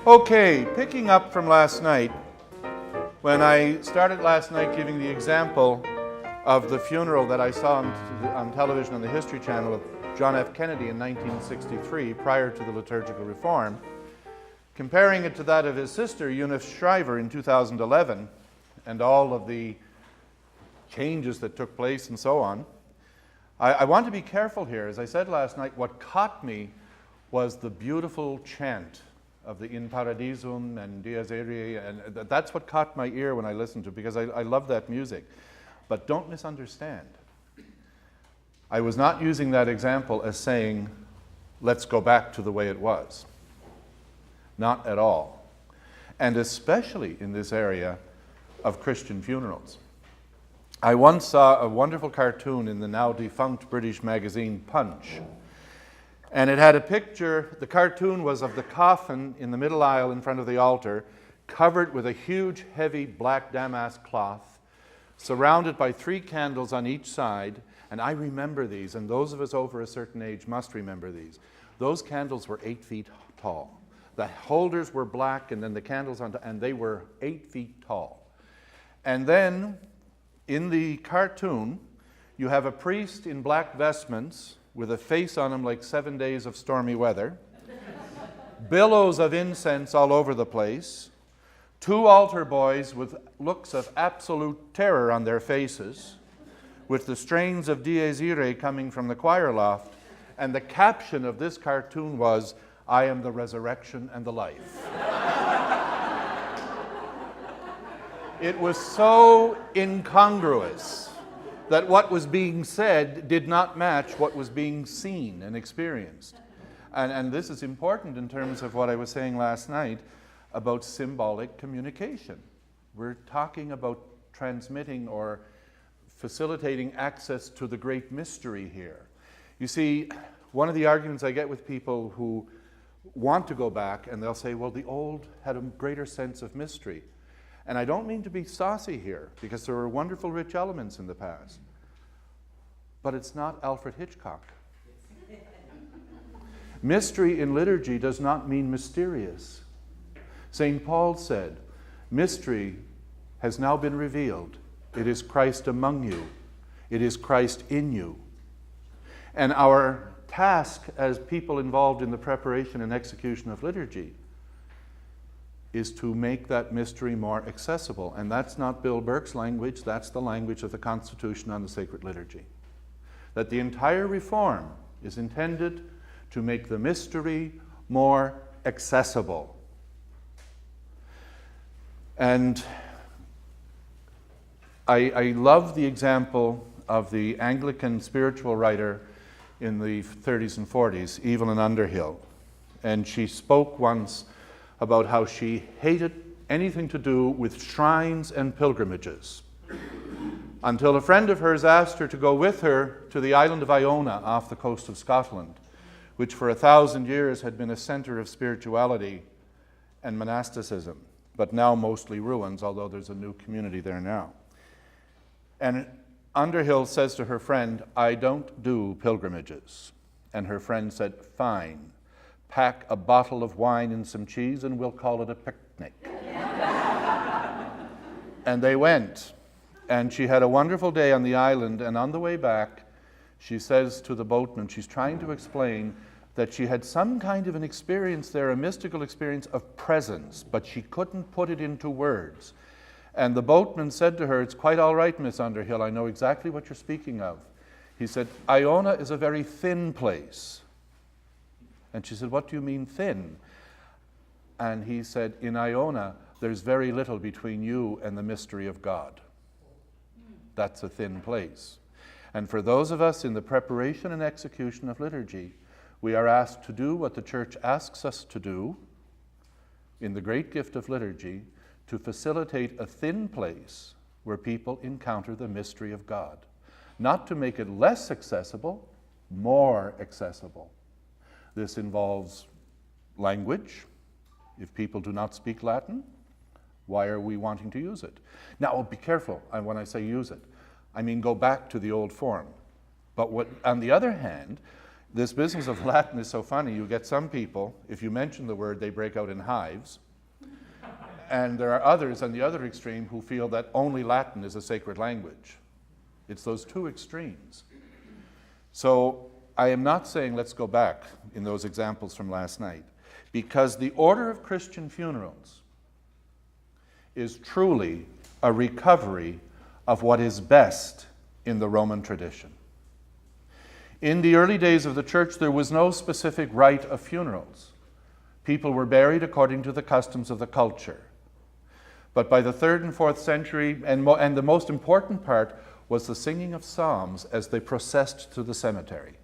Okay, picking up from last night, when I started last night giving the example of the funeral that I saw on television on the History Channel of John F. Kennedy in 1963, prior to the liturgical reform, comparing it to that of his sister, Eunice Shriver, in 2011, and all of the changes that took place and so on, I want to be careful here. As I said last night, what caught me was the beautiful chant of the In Paradisum and Dies Irae, and that's what caught my ear when I listened to it, because I love that music. But don't misunderstand. I was not using that example as saying, let's go back to the way it was. Not at all. And especially in this area of Christian funerals. I once saw a wonderful cartoon in the now defunct British magazine Punch. And it had a picture. The cartoon was of the coffin in the middle aisle in front of the altar, covered with a huge, heavy black damask cloth, surrounded by 3 candles on each side. And I remember these, and those of us over a certain age must remember these. Those candles were 8 feet tall. The holders were black, and then the candles and they were 8 feet tall. And then, in the cartoon, you have a priest in black vestments with a face on him like 7 days of stormy weather, billows of incense all over the place, 2 altar boys with looks of absolute terror on their faces, with the strains of Dies Irae coming from the choir loft, and the caption of this cartoon was, "I am the resurrection and the life." It was so incongruous that what was being said did not match what was being seen and experienced. And this is important in terms of what I was saying last night about symbolic communication. We're talking about transmitting or facilitating access to the great mystery here. You see, one of the arguments I get with people who want to go back, and they'll say, well, the old had a greater sense of mystery. And I don't mean to be saucy here, because there were wonderful, rich elements in the past. But it's not Alfred Hitchcock. Mystery in liturgy does not mean mysterious. St. Paul said, mystery has now been revealed. It is Christ among you. It is Christ in you. And our task as people involved in the preparation and execution of liturgy is to make that mystery more accessible. And that's not Bill Burke's language, that's the language of the Constitution on the Sacred Liturgy. That the entire reform is intended to make the mystery more accessible. And I love the example of the Anglican spiritual writer in the 30s and 40s, Evelyn Underhill. And she spoke once about how she hated anything to do with shrines and pilgrimages, until a friend of hers asked her to go with her to the island of Iona off the coast of Scotland, which for 1,000 years had been a center of spirituality and monasticism, but now mostly ruins, although there's a new community there now. And Underhill says to her friend, "I don't do pilgrimages." And her friend said, "Fine. Pack a bottle of wine and some cheese and we'll call it a picnic." And they went. And she had a wonderful day on the island, and on the way back, she says to the boatman, she's trying to explain that she had some kind of an experience there, a mystical experience of presence, but she couldn't put it into words. And the boatman said to her, "It's quite all right, Miss Underhill, I know exactly what you're speaking of." He said, "Iona is a very thin place." And she said, "What do you mean thin?" And he said, "In Iona, there's very little between you and the mystery of God. That's a thin place." And for those of us in the preparation and execution of liturgy, we are asked to do what the Church asks us to do in the great gift of liturgy, to facilitate a thin place where people encounter the mystery of God. Not to make it less accessible, more accessible. This involves language. If people do not speak Latin, why are we wanting to use it? Now, be careful when I say use it. I mean go back to the old form. But on the other hand, This business of Latin is so funny. You get some people, if you mention the word, they break out in hives. And there are others on the other extreme who feel that only Latin is a sacred language. It's those two extremes. So I am not saying let's go back in those examples from last night, because the order of Christian funerals is truly a recovery of what is best in the Roman tradition. In the early days of the church, there was no specific rite of funerals. People were buried according to the customs of the culture. But by the 3rd and 4th century, and the most important part was the singing of psalms as they processed to the cemetery.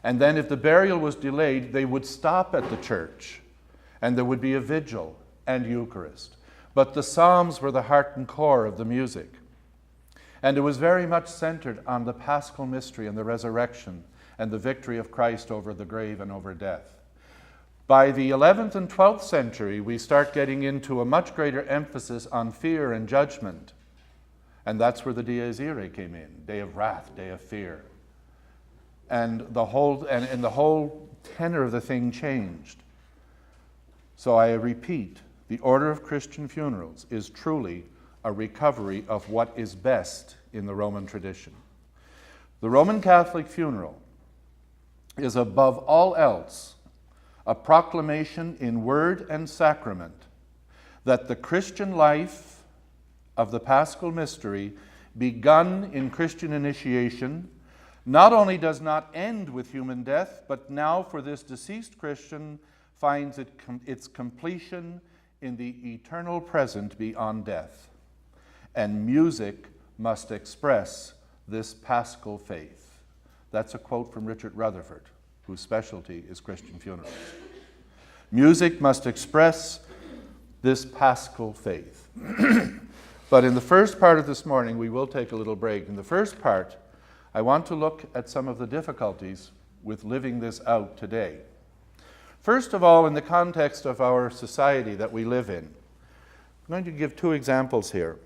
And then if the burial was delayed, they would stop at the church, and there would be a vigil and Eucharist. But the psalms were the heart and core of the music. And it was very much centered on the paschal mystery and the resurrection and the victory of Christ over the grave and over death. By the 11th and 12th century, we start getting into a much greater emphasis on fear and judgment. And that's where the Dies Irae came in, day of wrath, day of fear. And the whole tenor of the thing changed. So I repeat, the order of Christian funerals is truly a recovery of what is best in the Roman tradition. The Roman Catholic funeral is above all else a proclamation in word and sacrament that the Christian life of the Paschal mystery, begun in Christian initiation, not only does not end with human death, but now for this deceased Christian finds its completion in the eternal present beyond death. And music must express this paschal faith. That's a quote from Richard Rutherford, whose specialty is Christian funerals. Music must express this paschal faith. But in the first part of this morning, we will take a little break. In the first part, I want to look at some of the difficulties with living this out today. First of all, in the context of our society that we live in, I'm going to give two examples here.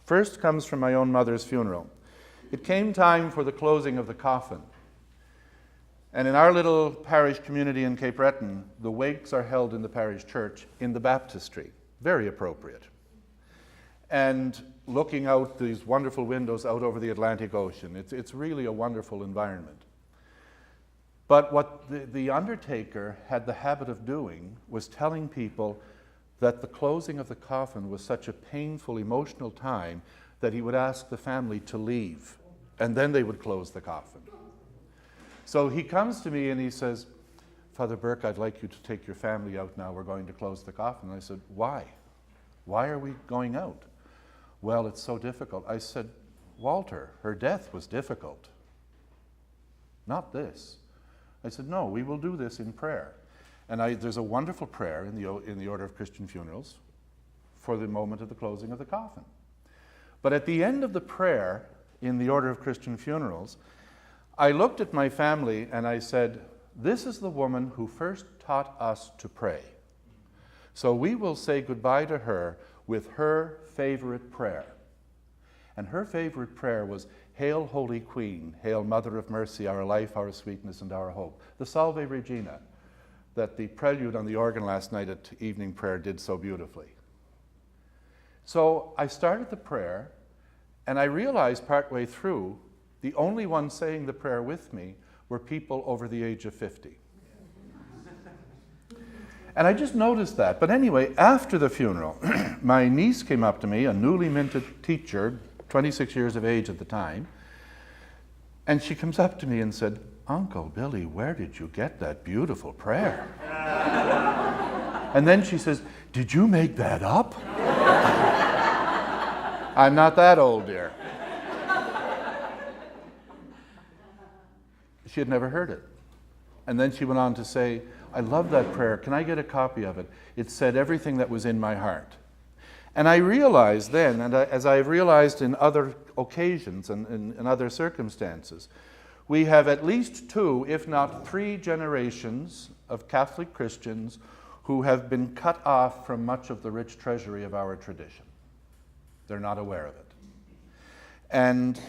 First comes from my own mother's funeral. It came time for the closing of the coffin. And in our little parish community in Cape Breton, the wakes are held in the parish church in the baptistry. Very appropriate. And looking out these wonderful windows out over the Atlantic Ocean. It's really a wonderful environment. But what the undertaker had the habit of doing was telling people that the closing of the coffin was such a painful, emotional time that he would ask the family to leave, and then they would close the coffin. So he comes to me and he says, "Father Burke, I'd like you to take your family out now. We're going to close the coffin." And I said, "Why? Why are we going out?" "Well, it's so difficult." I said, "Walter, her death was difficult, not this." I said, "No, we will do this in prayer." And there's a wonderful prayer in the order of Christian funerals for the moment of the closing of the coffin. But at the end of the prayer in the order of Christian funerals, I looked at my family and I said, "This is the woman who first taught us to pray. So we will say goodbye to her with her favorite prayer." And her favorite prayer was, "Hail, Holy Queen, hail, Mother of Mercy, our life, our sweetness, and our hope." The Salve Regina that the prelude on the organ last night at evening prayer did so beautifully. So I started the prayer, and I realized partway through, the only ones saying the prayer with me were people over the age of 50. And I just noticed that. But anyway, after the funeral, my niece came up to me, a newly minted teacher, 26 years of age at the time, and she comes up to me and said, "Uncle Billy, where did you get that beautiful prayer?" And then she says, "Did you make that up?" I'm not that old, dear. She had never heard it. And then she went on to say, "I love that prayer. Can I get a copy of it? It said everything that was in my heart." And I realized then, and as I've realized in other occasions and in other circumstances, we have at least 2, if not 3 generations of Catholic Christians who have been cut off from much of the rich treasury of our tradition. They're not aware of it. And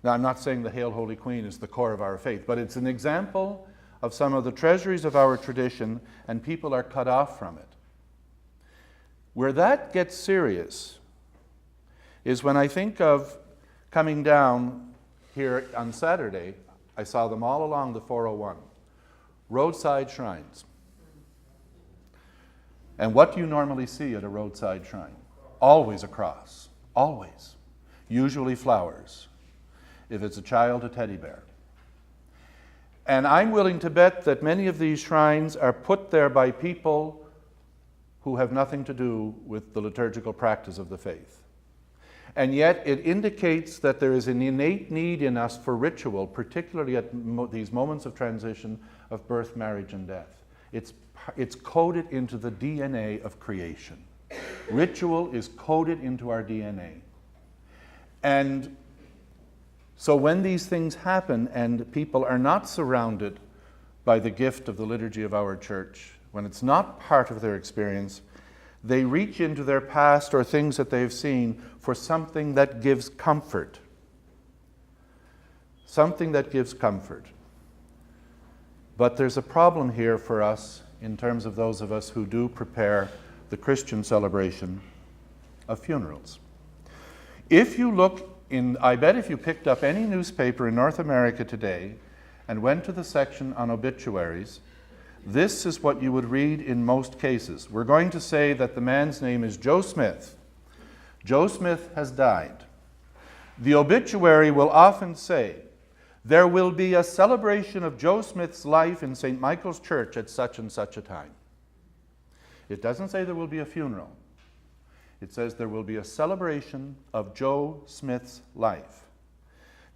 Now, I'm not saying the Hail Holy Queen is the core of our faith, but it's an example of some of the treasuries of our tradition, and people are cut off from it. Where that gets serious is when I think of coming down here on Saturday. I saw them all along the 401. Roadside shrines. And what do you normally see at a roadside shrine? Always a cross. Always. Usually flowers. If it's a child, a teddy bear. And I'm willing to bet that many of these shrines are put there by people who have nothing to do with the liturgical practice of the faith. And yet it indicates that there is an innate need in us for ritual, particularly at these moments of transition of birth, marriage, and death. It's coded into the DNA of creation. Ritual is coded into our DNA. And so when these things happen and people are not surrounded by the gift of the liturgy of our church, when it's not part of their experience, they reach into their past or things that they've seen for something that gives comfort. Something that gives comfort. But there's a problem here for us in terms of those of us who do prepare the Christian celebration of funerals. If you look I bet if you picked up any newspaper in North America today and went to the section on obituaries, this is what you would read in most cases. We're going to say that the man's name is Joe Smith. Joe Smith has died. The obituary will often say, there will be a celebration of Joe Smith's life in St. Michael's Church at such and such a time. It doesn't say there will be a funeral. It says there will be a celebration of Joe Smith's life.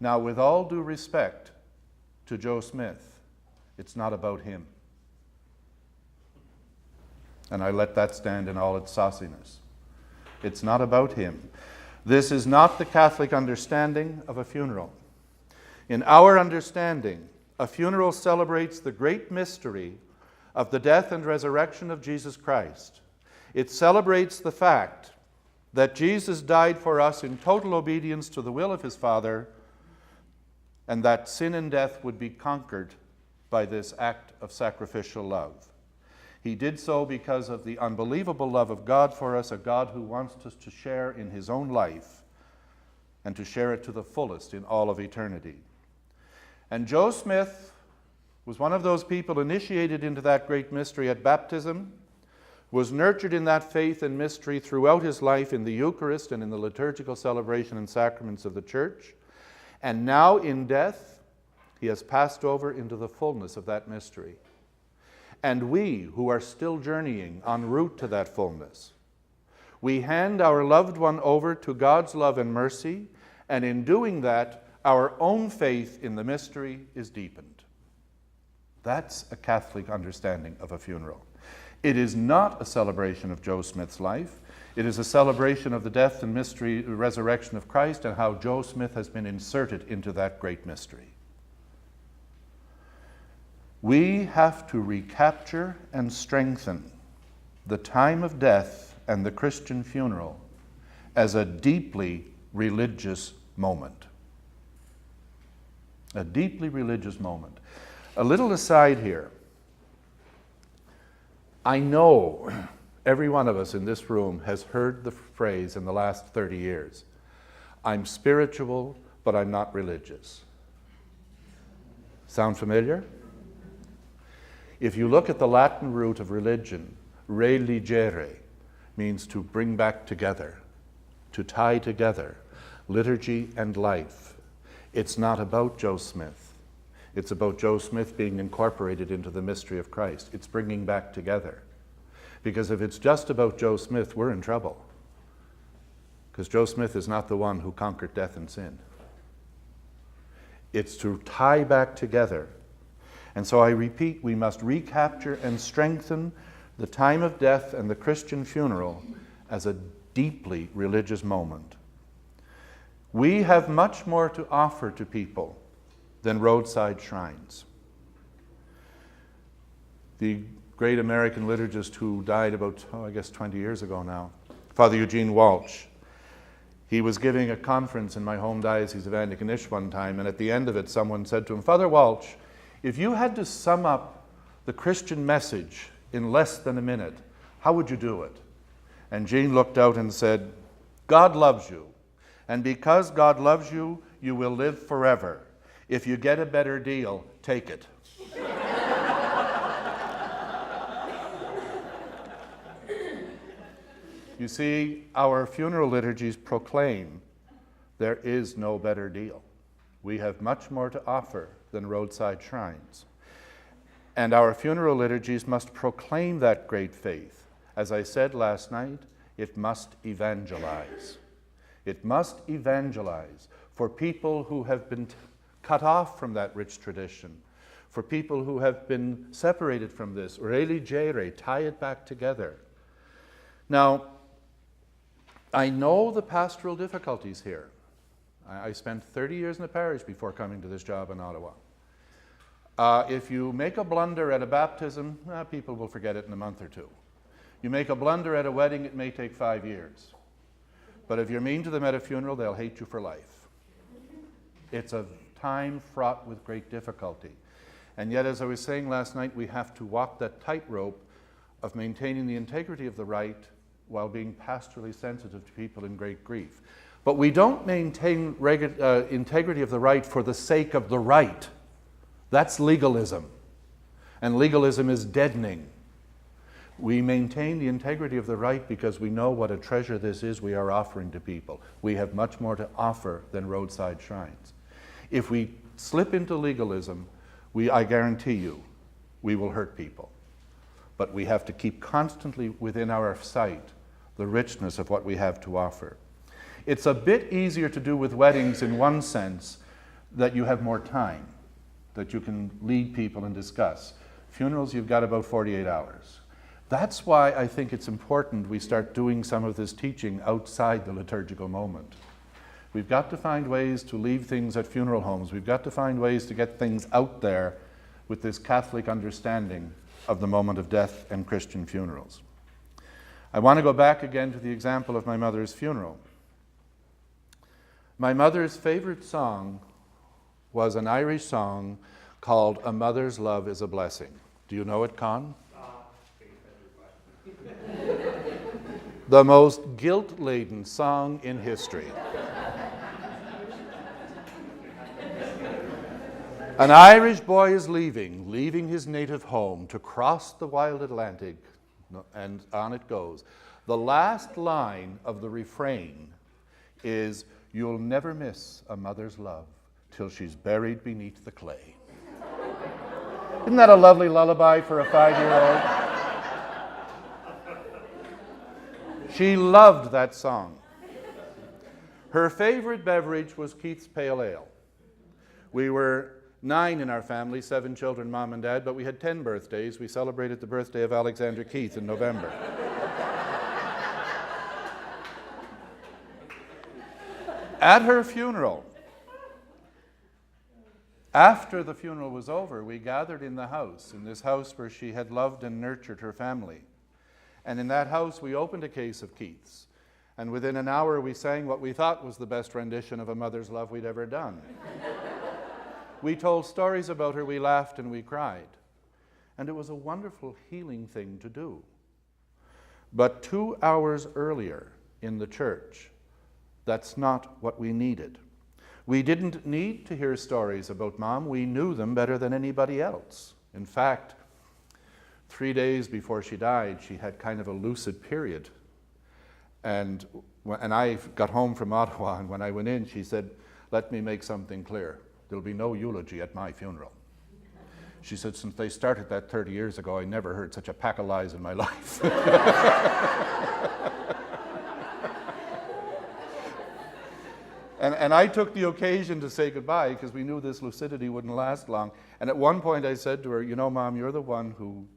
Now, with all due respect to Joe Smith, it's not about him. And I let that stand in all its sauciness. It's not about him. This is not the Catholic understanding of a funeral. In our understanding, a funeral celebrates the great mystery of the death and resurrection of Jesus Christ. It celebrates the fact that Jesus died for us in total obedience to the will of his Father, and that sin and death would be conquered by this act of sacrificial love. He did so because of the unbelievable love of God for us, a God who wants us to share in his own life and to share it to the fullest in all of eternity. And Joe Smith was one of those people initiated into that great mystery at baptism, was nurtured in that faith and mystery throughout his life in the Eucharist and in the liturgical celebration and sacraments of the Church. And now in death, he has passed over into the fullness of that mystery. And we, who are still journeying en route to that fullness, we hand our loved one over to God's love and mercy, and in doing that, our own faith in the mystery is deepened. That's a Catholic understanding of a funeral. It is not a celebration of Joe Smith's life. It is a celebration of the death and mystery, resurrection of Christ, and how Joe Smith has been inserted into that great mystery. We have to recapture and strengthen the time of death and the Christian funeral as a deeply religious moment. A deeply religious moment. A little aside here. I know every one of us in this room has heard the phrase in the last 30 years, I'm spiritual, but I'm not religious. Sound familiar? If you look at the Latin root of religion, religere means to bring back together, to tie together liturgy and life. It's not about Joe Smith. It's about Joe Smith being incorporated into the mystery of Christ. It's bringing back together. Because if it's just about Joe Smith, we're in trouble. Because Joe Smith is not the one who conquered death and sin. It's to tie back together. And so I repeat, we must recapture and strengthen the time of death and the Christian funeral as a deeply religious moment. We have much more to offer to people than roadside shrines. The great American liturgist who died about, 20 years ago now, Father Eugene Walsh, He was giving a conference in my home diocese of Antigonish one time, and at the end of it, someone said to him, "Father Walsh, if you had to sum up the Christian message in less than a minute, how would you do it?" And Jean looked out and said, "God loves you, and because God loves you, you will live forever. If you get a better deal, take it." You see, our funeral liturgies proclaim there is no better deal. We have much more to offer than roadside shrines. And our funeral liturgies must proclaim that great faith. As I said last night, it must evangelize. It must evangelize for people who have been cut off from that rich tradition, for people who have been separated from this. Religere, tie it back together. Now, I know the pastoral difficulties here. I spent 30 years in the parish before coming to this job in Ottawa. If you make a blunder at a baptism, people will forget it in a month or two. You make a blunder at a wedding, it may take 5 years. But if you're mean to them at a funeral, they'll hate you for life. It's a time fraught with great difficulty. And yet, as I was saying last night, we have to walk that tightrope of maintaining the integrity of the rite while being pastorally sensitive to people in great grief. But we don't maintain integrity of the rite for the sake of the rite. That's legalism. And legalism is deadening. We maintain the integrity of the rite because we know what a treasure this is we are offering to people. We have much more to offer than roadside shrines. If we slip into legalism, I guarantee you, we will hurt people. But we have to keep constantly within our sight the richness of what we have to offer. It's a bit easier to do with weddings in one sense, that you have more time, that you can lead people and discuss. Funerals, you've got about 48 hours. That's why I think it's important we start doing some of this teaching outside the liturgical moment. We've got to find ways to leave things at funeral homes. We've got to find ways to get things out there with this Catholic understanding of the moment of death and Christian funerals. I want to go back again to the example of my mother's funeral. My mother's favorite song was an Irish song called "A Mother's Love is a Blessing." Do you know it, Con? The most guilt-laden song in history. An Irish boy is leaving his native home to cross the wild Atlantic, and on it goes. The last line of the refrain is, "You'll never miss a mother's love till she's buried beneath the clay." Isn't that a lovely lullaby for a 5-year-old? She loved that song. Her favorite beverage was Keith's Pale Ale. We were 9 in our family, 7 children, mom and dad, but we had 10 birthdays. We celebrated the birthday of Alexander Keith in November. At her funeral, after the funeral was over, we gathered in the house, in this house where she had loved and nurtured her family. And in that house, we opened a case of Keith's. And within an hour, we sang what we thought was the best rendition of A Mother's Love we'd ever done. We told stories about her, we laughed and we cried. And it was a wonderful healing thing to do. But 2 hours earlier in the church, that's not what we needed. We didn't need to hear stories about Mom. We knew them better than anybody else. In fact, 3 days before she died, she had kind of a lucid period. And I got home from Ottawa, and when I went in, she said, "Let me make something clear. There'll be no eulogy at my funeral." She said, "Since they started that 30 years ago, I never heard such a pack of lies in my life." And I took the occasion to say goodbye because we knew this lucidity wouldn't last long. And at one point I said to her, "You know, Mom, you're the one who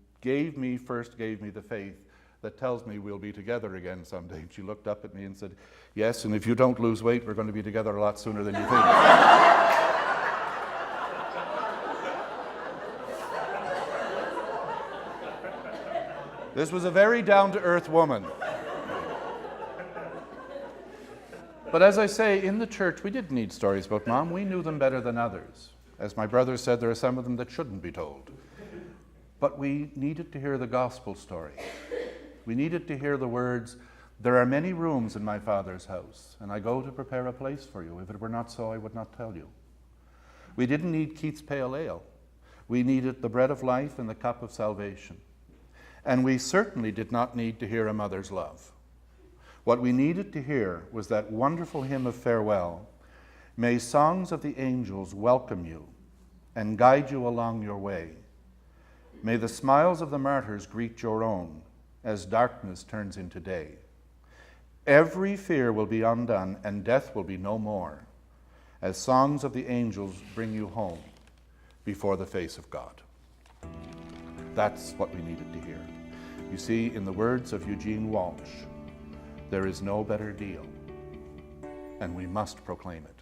first gave me the faith that tells me we'll be together again someday." And she looked up at me and said, "Yes, and if you don't lose weight, we're going to be together a lot sooner than you think." This was a very down-to-earth woman. But as I say, in the church, we didn't need stories about Mom. We knew them better than others. As my brother said, there are some of them that shouldn't be told. But we needed to hear the gospel story. We needed to hear the words, "There are many rooms in my Father's house, and I go to prepare a place for you. If it were not so, I would not tell you." We didn't need Keith's Pale Ale. We needed the bread of life and the cup of salvation. And we certainly did not need to hear a mother's love. What we needed to hear was that wonderful hymn of farewell, "May songs of the angels welcome you and guide you along your way. May the smiles of the martyrs greet your own as darkness turns into day. Every fear will be undone and death will be no more, as songs of the angels bring you home before the face of God." That's what we needed to hear. You see, in the words of Eugene Walsh, there is no better deal, and we must proclaim it.